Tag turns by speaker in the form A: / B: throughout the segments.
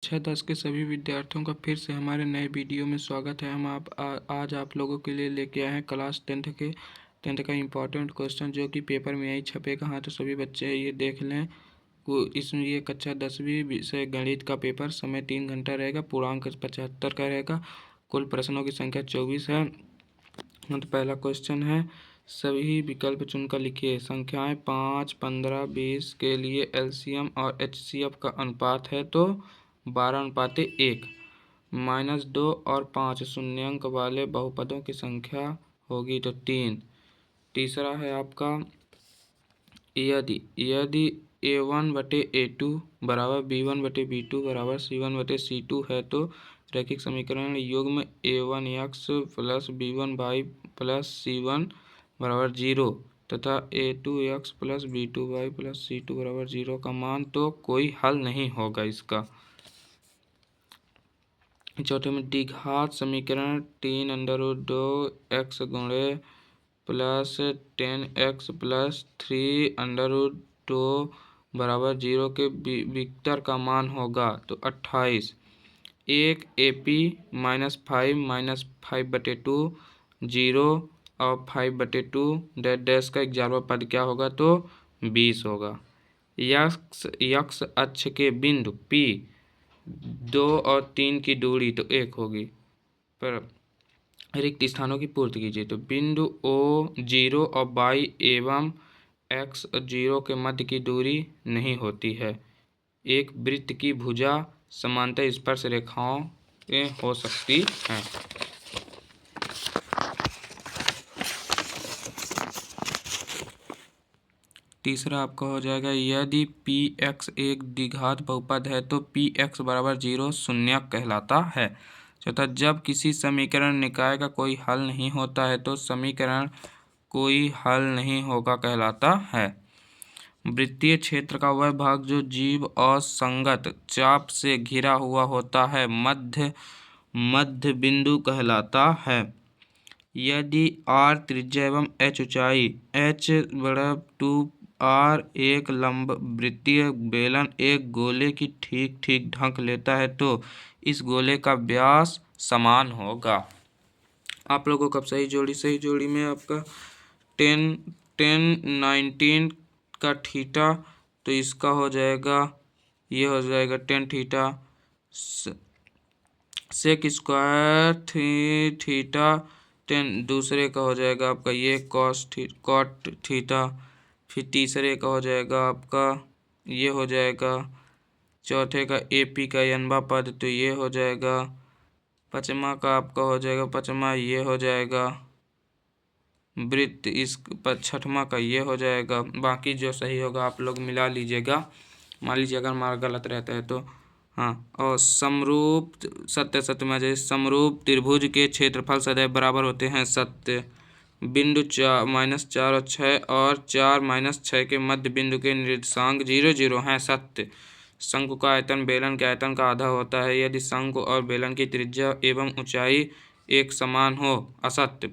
A: कक्षा 10 के सभी विद्यार्थियों का फिर से हमारे नए वीडियो में स्वागत है। हम आज आप लोगों के लिए लेके आए हैं क्लास 10th का इम्पोर्टेंट क्वेश्चन जो कि पेपर में यही छपेगा। हाँ, तो सभी बच्चे ये देख लें। इसमें ये कक्षा 10वीं विषय गणित का पेपर, समय 3 घंटा रहेगा, पूर्णांक 75 का रहेगा, कुल प्रश्नों की संख्या 24 है। तो पहला क्वेश्चन है, सभी विकल्प चुनकर लिखिए। संख्याएं 5, 15, 20 के लिए एलसीएम और एचसीएफ का अनुपात है तो 12:1। -2 और 5 शून्यांक वाले बहुपदों की संख्या होगी तो 3। तीसरा है आपका, यदि a1/a2 बराबर b1/b2 बराबर c1/c2 है तो रैखिक समीकरण युग्म a1x plus b1y plus c1 बराबर 0 तथा a2x plus b2y plus c2 बराबर 0 का मान तो कोई हल नहीं होगा इसका। चौथे में द्विघात समीकरण 3√2x गुणे प्लस 10x प्लस 3√2 बराबर 0 के विकतर का मान होगा तो 28। एक AP -5/2 0 और 5/2 डैश का 11वां पद क्या होगा तो 20 होगा। यक्ष अक्ष के बिंदु P 2 और 3 की दूरी तो 1 होगी। पर रिक्त स्थानों की पूर्ति कीजिए। तो बिंदु O 0 और y एवं x 0 के मध्य की दूरी नहीं होती है। एक वृत्त की भुजा समांतर स्पर्श रेखाओं हो सकती हैं। तीसरा आपका हो जाएगा, यदि px एक द्विघात बहुपद है तो px बराबर 0 शून्यक कहलाता है। चौथा, जब किसी समीकरण निकाय का कोई हल नहीं होता है तो समीकरण कोई हल नहीं होगा कहलाता है। वृत्तीय क्षेत्र का वह भाग जो जीव और संगत चाप से घिरा हुआ होता है मध्य बिंदु कहलाता है। यदि r त्रिज्या एवं h ऊंचाई, h बड़ा 2r एक लंब वृत्तीय बेलन एक गोले की ठीक ढक लेता है तो इस गोले का व्यास समान होगा। आप लोगों को अब सही जोड़ी में आपका 10 19 का थीटा, तो इसका हो जाएगा, ये हो जाएगा 10 थीटा सेक स्क्वायर थीटा 10। दूसरे का हो जाएगा आपका ये कॉट थीटा। फिर तीसरे का हो जाएगा आपका ये हो जाएगा। चौथे का AP का n वां पद तो ये हो जाएगा। पाँचवा का आपका हो जाएगा, पाँचवा ये हो जाएगा वृत्त, इस छठवां का ये हो जाएगा। बाकी जो सही होगा आप लोग मिला लीजिएगा। मान लीजिए अगर हमारा गलत रहता है तो हाँ। और समरूप सत्य में जैसे समरूप त्रिभुज के क्षेत्रफल सदैव बराबर होते हैं, सत्य। बिंदु -4 और 6 और 4-6 के मध्य बिंदु के निर्देशांक 0 0 हैं, सत्य। शंकु का आयतन बेलन के आयतन का आधा होता है यदि शंकु और बेलन की त्रिज्या एवं ऊंचाई एक समान हो, असत्य।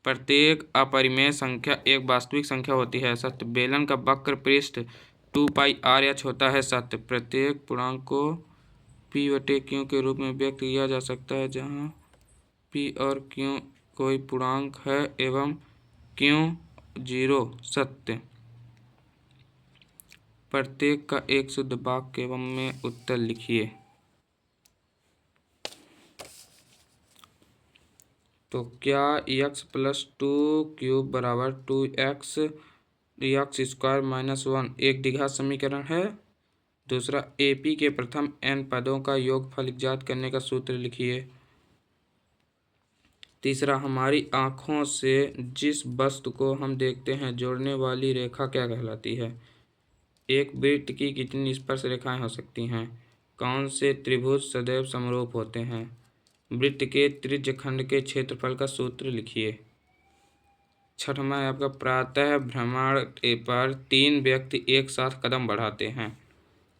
A: प्रत्येक अपरिमेय संख्या एक वास्तविक संख्या होती है, सत्य। बेलन का वक्र पृष्ठ 2πr/h होता है, सत्य। प्रत्येक पूर्णांक को p/q के रूप में व्यक्त किया जा सकता है जहां p और q कोई पूर्णांक है एवं q 0, सत्य। प्रत्येक का एक शुद्ध वाक्य एवं में उत्तर लिखिए। तो क्या x + 2 बराबर 2x स्क्वायर -1 एक द्विघात समीकरण है? दूसरा, AP के प्रथम n पदों का योगफल ज्ञात करने का सूत्र लिखिए। तीसरा, हमारी आँखों से जिस वस्तु को हम देखते हैं जोड़ने वाली रेखा क्या कहलाती है? एक वृत्त की कितनी स्पर्श रेखाएं हो सकती हैं? कौन से त्रिभुज सदैव समरूप होते हैं? वृत्त के त्रिज्यखंड के क्षेत्रफल का सूत्र लिखिए। छठवां है आपका, प्रातः भ्रमण पर 3 व्यक्ति एक साथ कदम बढ़ाते हैं।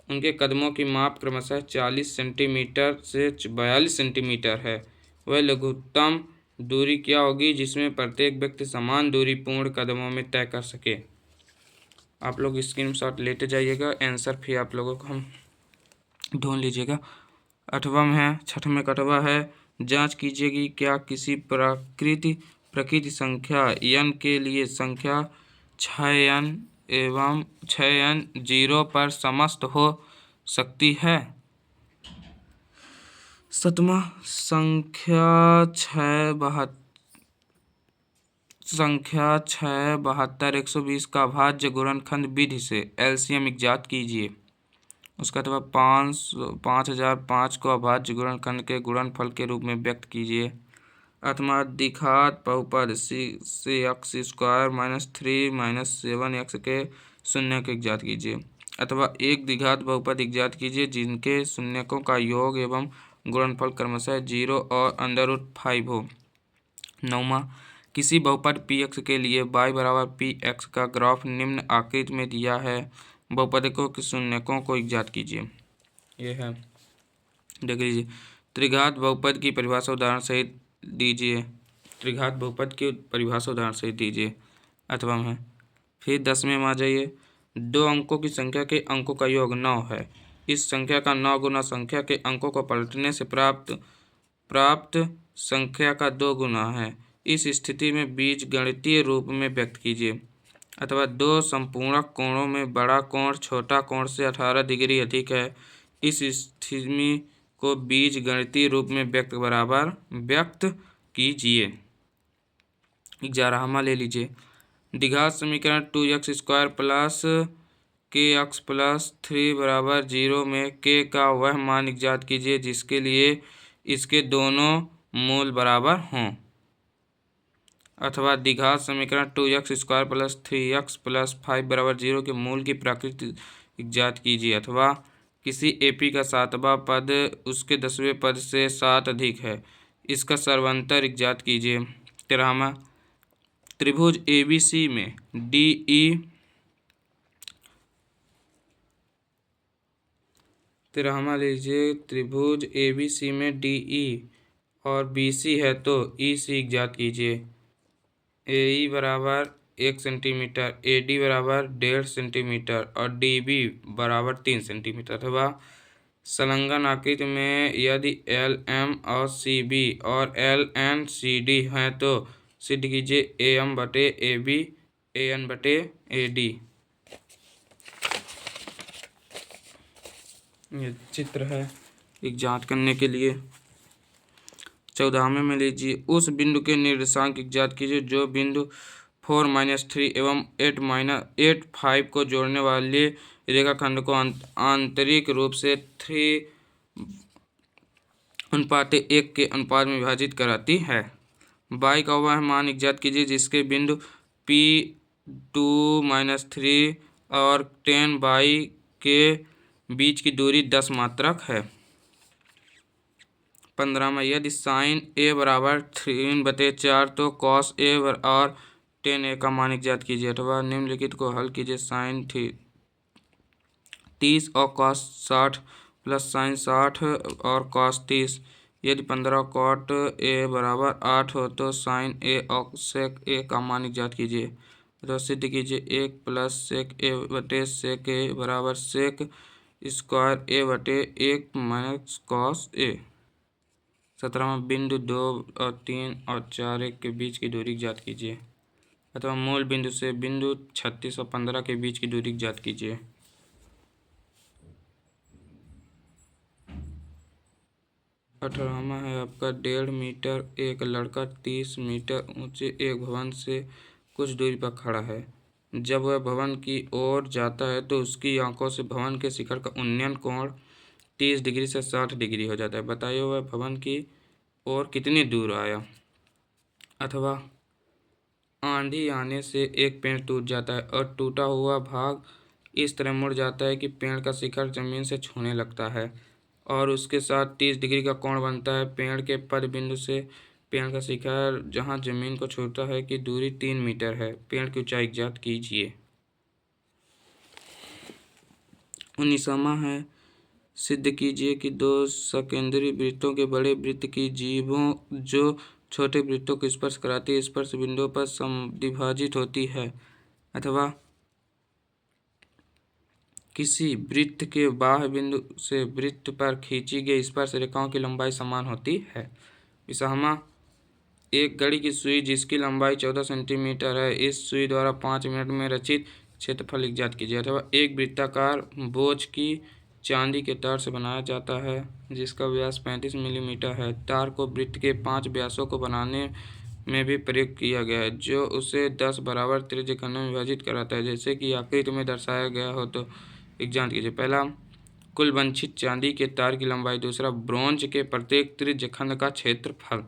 A: उनके कदमों की माप क्रमशः 40 सेंटीमीटर से 42 सेंटीमीटर है। वह लघुत्तम दूरी क्या होगी जिसमें प्रत्येक व्यक्ति समान दूरी पूर्ण कदमों में तय कर सके? आप लोग स्क्रीनशॉट लेते जाइएगा, आंसर फिर आप लोगों को हम ढूंढ लीजिएगा। आठवां है, छठवें में कटवा है, जांच कीजिए कि क्या किसी प्रकृति संख्या n के लिए संख्या 6n एवं 6n 0 पर समस्त हो सकती है। सतमा, संख्या 672 120 का भाज्य गुणनखंड विधि से एलसीएम ज्ञात कीजिए। उसका अथवा 5005 को अभाज्य गुणनखंड के गुणनफल के रूप में व्यक्त कीजिए। अथवा द्विघात बहुपद से एक्स स्क्वायर -3 -7 के शून्य को ज्ञात कीजिए। अथवा एक द्विघात बहुपद ज्ञात कीजिए जिनके शून्यकों का योग एवं गुणनफल क्रमशः 0 और √5 हो। नौमा, किसी बहुपद px के लिए y बराबर px का ग्राफ निम्न आकृति में दिया है। बहुपदों के शून्यकों को ज्ञात कीजिए। यह है, देख लीजिए। त्रिघात बहुपद की परिभाषा उदाहरण सहित दीजिए। त्रिघात बहुपद की परिभाषा उदाहरण सहित दीजिए। अथवा है, फिर 10वें में आ जाइए। 2 अंकों की संख्या के अंकों का योग 9 है। इस संख्या का 9 गुना संख्या के अंकों को पलटने से प्राप्त संख्या का 2 गुना है। इस स्थिति में बीजगणितीय रूप में व्यक्त कीजिए। अथवा 2 संपूर्णक कोणों में बड़ा कोण छोटा कोण से 18 डिग्री अधिक है। इस स्थिति को बीजगणितीय रूप में व्यक्त कीजिए। 11वां ले लीजिए। द्विघात समीकरण 2x² प्लस kx प्लस 3 बराबर 0 में k का वह मान ज्ञात कीजिए जिसके लिए इसके दोनों मूल बराबर हों। अथवा द्विघात समीकरण 2x² प्लस 3x प्लस 5 बराबर 0 के मूल की प्रकृति ज्ञात कीजिए। अथवा किसी एपी का 7वां पद उसके 10वें पद से 7 अधिक है, इसका सर्वांतर ज्ञात कीजिए। 13वां, त्रिभुज ABC में DE 13वां लीजिए। त्रिभुज ABC में DE और BC है तो EC ज्ञात कीजिए। AE बराबर 1 सेंटीमीटर, AD बराबर 1.5 सेंटीमीटर और DB बराबर 3 सेंटीमीटर। अथवा संलग्न आकृति में यदि LM और CB और LN CD हैं तो सिद्ध कीजिए AM बटे AB AN बटे AD। ये चित्र है एक जांच करने के लिए। 14वें में लीजिए। उस बिंदु के निर्देशांक ज्ञात कीजिए जो बिंदु 4 - 3 एवं 8 5 को जोड़ने वाले रेखाखंड को आंतरिक रूप से 3:1 के अनुपात में विभाजित कराती है। y का वह मान ज्ञात कीजिए जिसके बिंदु P2 - 3 और 10y के बीच की दूरी 10 मात्रक है। 15वां, यदि साइन a बराबर 3/4 तो कॉस a और 10a का मान ज्ञात कीजिए। अथवा निम्नलिखित को हल कीजिए। साइन 30 और कॉस 60 प्लस साइन 60 और कॉस 30। यदि 15 कॉट a बराबर 8 हो तो साइन a और सेक a का मान ज्ञात कीजिए। तो सिद्ध कीजिए 1 प्लस सेक a बटे सेक a बराबर सेक स्क्वायर a बटे 1 माइनस कॉस a। 17वां, बिंदु 2 और 3 और 4 1 के बीच की दूरी ज्ञात कीजिए। अथवा मूल बिंदु से बिंदु 36 और 15 के बीच की दूरी ज्ञात कीजिए। 18वां है आपका 1.5 मीटर। एक लड़का 30 मीटर ऊंचे एक भवन से कुछ दूरी पर खड़ा है। जब वह भवन की ओर जाता है तो उसकी आंखों से भवन के शिखर का उन्नयन कोण 30 डिग्री से 60 डिग्री हो जाता है। बताइए वह भवन की ओर कितनी दूर आया। अथवा आंधी आने से एक पेड़ टूट जाता है और टूटा हुआ भाग इस तरह मुड़ जाता है कि पेड़ का शिखर जमीन से छूने लगता है और उसके साथ 30 डिग्री का कोण बनता है। पेड़ के पद बिंदु से पेड़ का शिखर जहां जमीन को छूता है की दूरी 3 मीटर है। पेड़ की ऊंचाई ज्ञात कीजिए। 19वां है, सिद्ध कीजिए कि दो सकेंद्री वृत्तों के बड़े वृत्त की जीभों जो छोटे वृत्तों को स्पर्श कराती है स्पर्श बिंदुओं पर समद्विभाजित होती है। अथवा किसी वृत्त के बाह्य बिंदु से वृत्त पर खींची गई स्पर्श रेखाओं की लंबाई समान होती है। विसामा एक घड़ी की सुई जिसकी लंबाई 14 सेंटीमीटर है, इस सुई द्वारा 5 मिनट में रचित क्षेत्रफल ज्ञात कीजिए। अथवा एक वृत्ताकार बोझ की चांदी के तार से बनाया जाता है जिसका व्यास 35 मिलीमीटर है। तार को वृत्त के 5 व्यासों को बनाने में भी प्रयोग किया गया है जो उसे 10 बराबर त्रिज्य खंडों में विभाजित कराता है जैसे कि आकृति में दर्शाया गया हो। तो ज्ञात कीजिए। पहला, कुल वांछित चांदी के तार की लंबाई। दूसरा, ब्रोंज के प्रत्येक त्रिज्य खंड का क्षेत्रफल।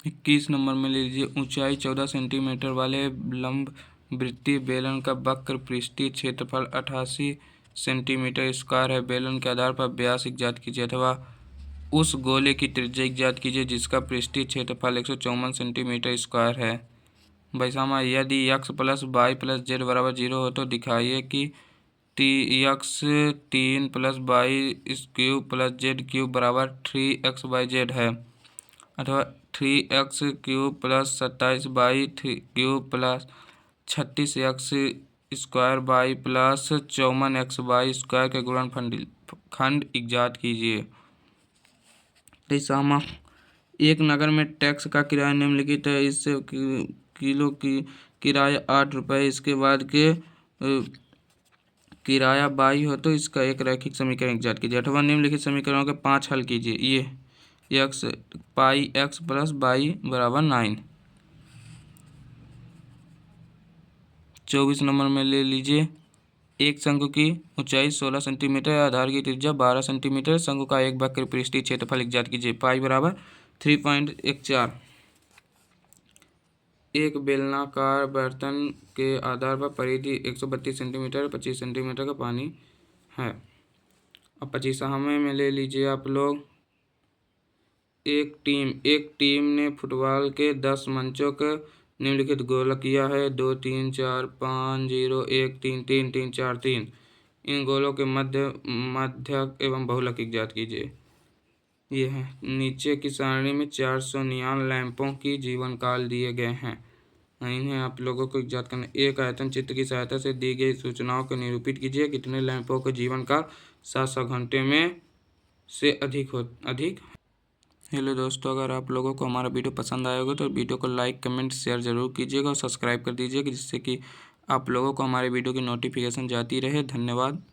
A: 21 नंबर में ले लीजिए। ऊंचाई 14 सेंटीमीटर वाले लंब वृत्तीय बेलन का वक्र पृष्ठीय क्षेत्रफल 88 सेंटीमीटर स्क्वायर है। बेलन के आधार पर व्यास ज्ञात कीजिए अथवा उस गोले की त्रिज्या ज्ञात कीजिए जिसका पृष्ठीय क्षेत्रफल 154 सेंटीमीटर स्क्वायर है। वैसामा यदि x plus Y plus Z बराबर 0 हो तो दिखाइए कि x 3 plus Y cube plus Z cube बराबर 3x/z है। अथवा 3x cube plus 27 Y cube plus 36x square Y plus 54x Y square के गुणनखंड ज्ञात कीजिए। तेईसवां, एक नगर में टैक्स का किराया निम्नलिखित है। इससे किलो की किराया 8 रुपये, इसके बाद के किराया 22 हो तो इसका एक रैखिक समीकरण ज्ञात कीजिए। अथवा निम्नलिखित समीकरणों के 5 हल कीजिए। ये x pi x plus by बराबर 9। 24 नंबर में ले लीजिए। एक शंकु की ऊंचाई 16 सेंटीमीटर, आधार की त्रिज्या 12 सेंटीमीटर, शंकु का एक वक्र पृष्ठीय क्षेत्रफल ज्ञात कीजिए। पाई बराबर 3.14। एक बेलनाकार बर्तन के आधार पर परिधि 132 सेंटीमीटर 25 सेंटीमीटर का पानी है। अब 25वें में ले लीजिए आप लोग। एक टीम ने फुटबॉल के 10 मंचों का निम्नलिखित गोला किया है। 2 3 4 5 0 1 3 3 3 4 3। इन गोलों के मध्यक एवं बहुलक ज्ञात कीजिए। ये है नीचे की सारणी में 400 नियॉन लैंपों की जीवन काल दिए गए हैं। इन्हें आप लोगों को ज्ञात करना। एक आयतन चित्र की सहायता से दी गई सूचनाओं को निरूपित कीजिए। कितने लैंपों का जीवन काल 700 घंटे में से अधिक। हेलो दोस्तों, अगर आप लोगों को हमारा वीडियो पसंद आया होगा तो वीडियो को लाइक कमेंट शेयर ज़रूर कीजिएगा और सब्सक्राइब कर दीजिएगा जिससे कि आप लोगों को हमारे वीडियो की नोटिफिकेशन जाती रहे। धन्यवाद।